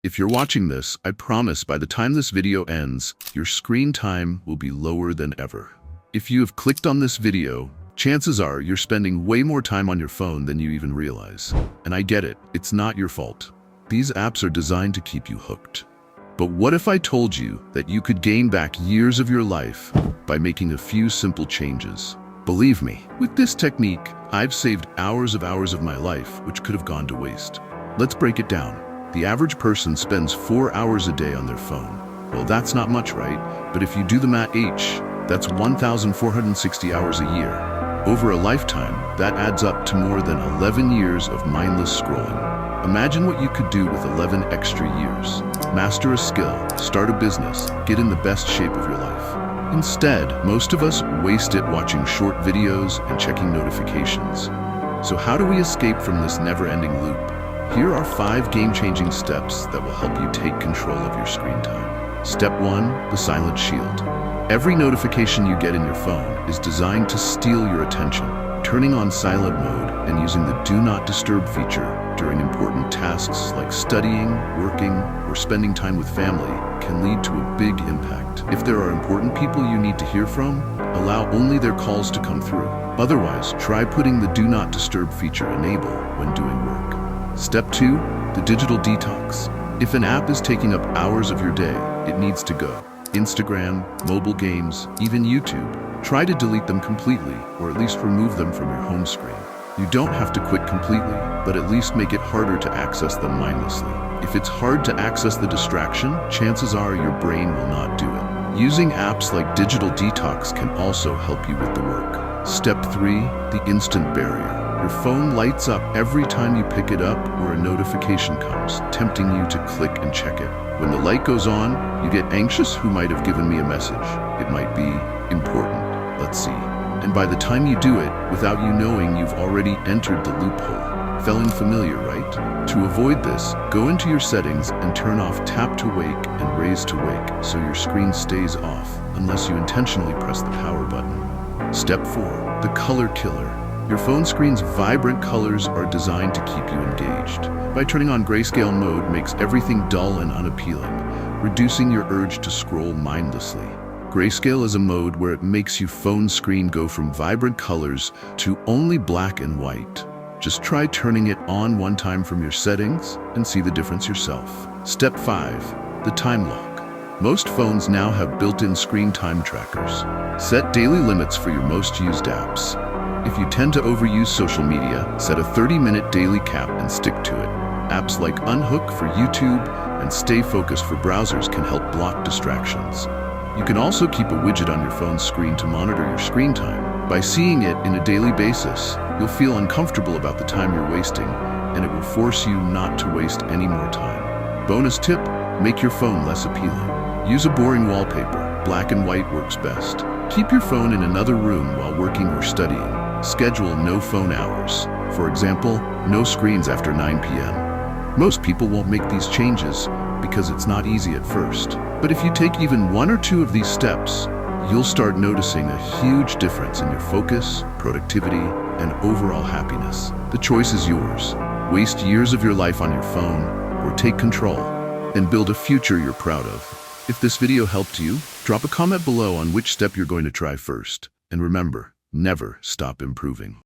If you're watching this, I promise by the time this video ends, your screen time will be lower than ever. If you have clicked on this video, chances are you're spending way more time on your phone than you even realize. And I get it, it's not your fault. These apps are designed to keep you hooked. But what if I told you that you could gain back years of your life by making a few simple changes? Believe me, with this technique, I've saved hours of my life, which could have gone to waste. Let's break it down. The average person spends 4 hours a day on their phone. Well, that's not much, right? But if you do the math, that's 1,460 hours a year. Over a lifetime, that adds up to more than 11 years of mindless scrolling. Imagine what you could do with 11 extra years. Master a skill, start a business, get in the best shape of your life. Instead, most of us waste it watching short videos and checking notifications. So how do we escape from this never-ending loop? Here are 5 game-changing steps that will help you take control of your screen time. Step 1, the silent shield. Every notification you get in your phone is designed to steal your attention. Turning on silent mode and using the Do Not Disturb feature during important tasks like studying, working, or spending time with family can lead to a big impact. If there are important people you need to hear from, allow only their calls to come through. Otherwise, try putting the Do Not Disturb feature enable when doing work. Step 2, the digital detox. If an app is taking up hours of your day, it needs to go. Instagram, mobile games, even YouTube. Try to delete them completely, or at least remove them from your home screen. You don't have to quit completely, but at least make it harder to access them mindlessly. If it's hard to access the distraction, chances are your brain will not do it. Using apps like Digital Detox can also help you with the work. Step 3, the instant barrier. Your phone lights up every time you pick it up or a notification comes, tempting you to click and check it. When the light goes on, you get anxious. Who might have given me a message? It might be important. Let's see. And by the time you do it, without you knowing, you've already entered the loophole. Feeling familiar, right? To avoid this, go into your settings and turn off Tap to Wake and Raise to Wake so your screen stays off unless you intentionally press the power button. Step 4, the color killer. Your phone screen's vibrant colors are designed to keep you engaged. By turning on grayscale mode makes everything dull and unappealing, reducing your urge to scroll mindlessly. Grayscale is a mode where it makes your phone screen go from vibrant colors to only black and white. Just try turning it on one time from your settings and see the difference yourself. Step 5, the time lock. Most phones now have built-in screen time trackers. Set daily limits for your most used apps. If you tend to overuse social media, set a 30-minute daily cap and stick to it. Apps like Unhook for YouTube and Stay Focused for browsers can help block distractions. You can also keep a widget on your phone's screen to monitor your screen time. By seeing it in a daily basis, you'll feel uncomfortable about the time you're wasting, and it will force you not to waste any more time. Bonus tip, make your phone less appealing. Use a boring wallpaper. Black and white works best. Keep your phone in another room while working or studying. Schedule no phone hours. For example, no screens after 9 p.m. Most people won't make these changes because it's not easy at first. But if you take even 1 or 2 of these steps, you'll start noticing a huge difference in your focus, productivity, and overall happiness. The choice is yours. Waste years of your life on your phone, or take control and build a future you're proud of. If this video helped you, drop a comment below on which step you're going to try first. And remember, never stop improving.